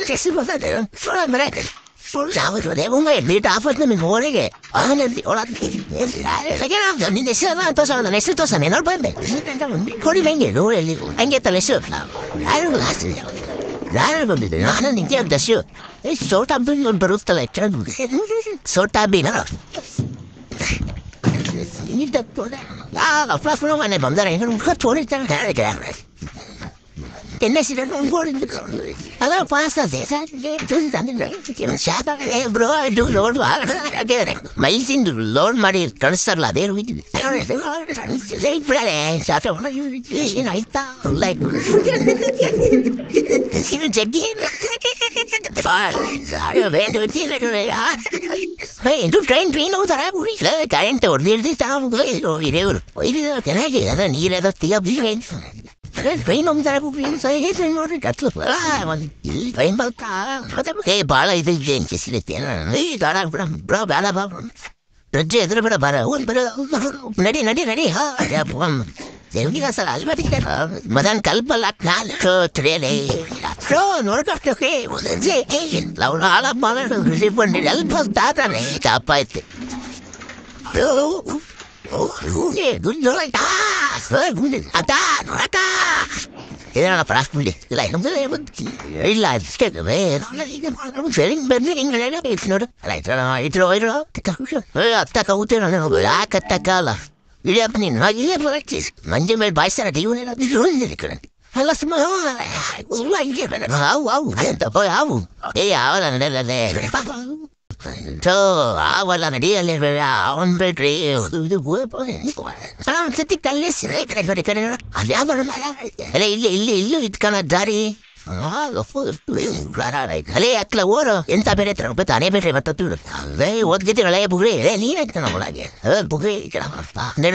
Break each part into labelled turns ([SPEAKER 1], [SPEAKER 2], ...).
[SPEAKER 1] che si può fare? Solo me Scusavo, devo mettere a fare mi vuole che ora perché non mi dice ma tu sono ne sto sapendo non bene con i venghi dove lì anche te le so dai non mi dice non mi chiede su e sorta bene brutta lettera sorta bene no mi da la frase non ne mandare non fatto che ne si non vuole allora passa tu bro ma il sin lord mari transfer la der with sei frare sa to in aita like si jeggi io vedo dire che tu train non sarà pure la cante ordir di sta io che ne che ni le da tia train non sarà pure sai che non ricatto train balta che bala i gente si le tiene bravo bravo Raja terus berapa? Nadi ha ya pun. Jadi kita salah sebab madan kalbalak nal ke trele. So norka ke je lau ala mana sih pun di dalam data nih apa itu? Dulu ada norka. Ini adalah peras muda. Lain Ila skete ve feeling bending nella pesnor lei tra itro attacca utero nel la cattacala gli apni no gli practice mangi mel baisara di una di giorni di credere alla sma wow poi ora nella awala na dia le on the trail the web salam setik talis kare ada illu it kana dari lei a lavoro entra per trompetare per ribattuto lei vuol dire lei pure lì non vuole che pure che la fa lei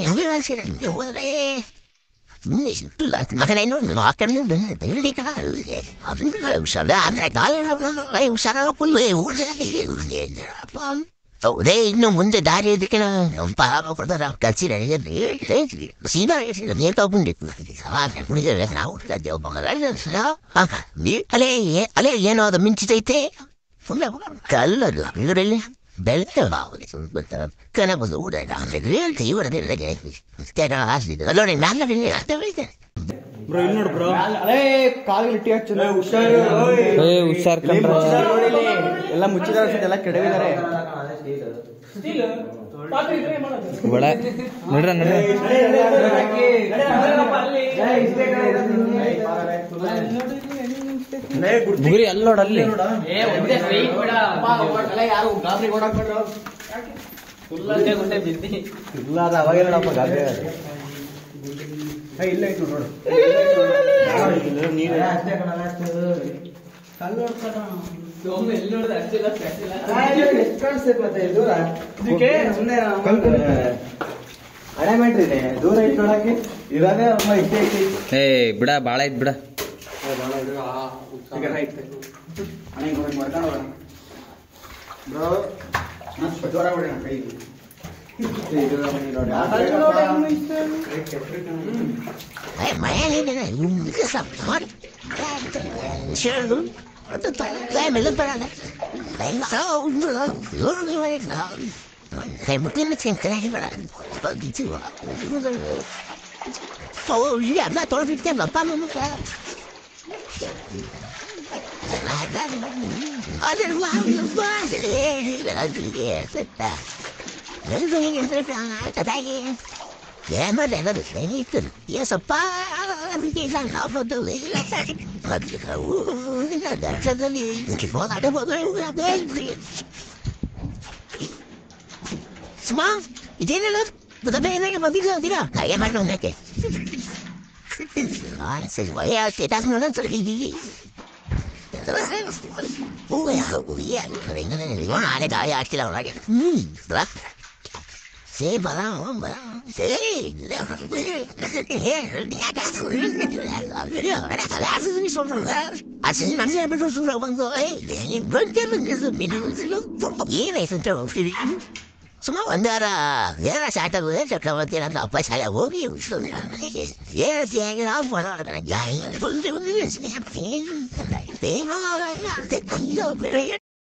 [SPEAKER 1] non vuole essere ma che lei non ha non lei non vuole dare che non parla per calzire sì ma mi dopo un detto mi deve fare devo pagare lei è no da minci te calla bella che ne posso dire realtà io vorrei dire che era acido allora in alla fine
[SPEAKER 2] bro ಇಲ್ಲಿ ನೋಡು bro
[SPEAKER 3] ಅಲೇ ಕಾಲಿಗೆ ಇಟ್ಟಿ ಹಚ್ಚು ಹುಷಾರು
[SPEAKER 2] ಹುಷಾರ್ ಕಂಡ್ರ
[SPEAKER 3] ಎಲ್ಲ ಮುಚ್ಚಿದಾರ ಎಲ್ಲ ಕೆಡವಿದ್ದಾರೆ
[SPEAKER 2] ಬಡ ನಡ್ರ ಬುಗುರಿ ಅಲ್ಲಿ ನೋಡ ಅಲ್ಲಿ
[SPEAKER 3] ಇಲ್ಲ ಅದು ಅವಾಗ ನೋಡಪ್ಪ ಗಾಬರಿ ಇಲ್ಲ ಇತ್ತು ನೋಡು ಹಣೆ ಮಾಡ್ರಿ ದೂರ ಇಟ್ಟು ನೋಡಕ್ಕೆ ಇವಾಗ ಇಷ್ಟೇ ಐತಿ
[SPEAKER 2] ಏ ಬಿಡ ಬಾಳ ಐತ್ ಬಿಡ
[SPEAKER 3] ಬ್ರೋ ಜೋರ ಬಿಡೋಣ ಕೈ
[SPEAKER 1] ma lei va bene, io so pa che la no do le ma che da lì che può dare una bella sma idene la da bene che ma dirà dai ma non è che se vuoi che das non so che di dai anche la che sì, ಸುಮ್ಮ ಒಂದು ವಾರ ಏನೋ start ಆಗೋದು ಚಕ್ರವರ್ತಿ ನನ್ನ ಅಪ್ಪ ಶಾಲೆ ಹೋಗಿ ಏನು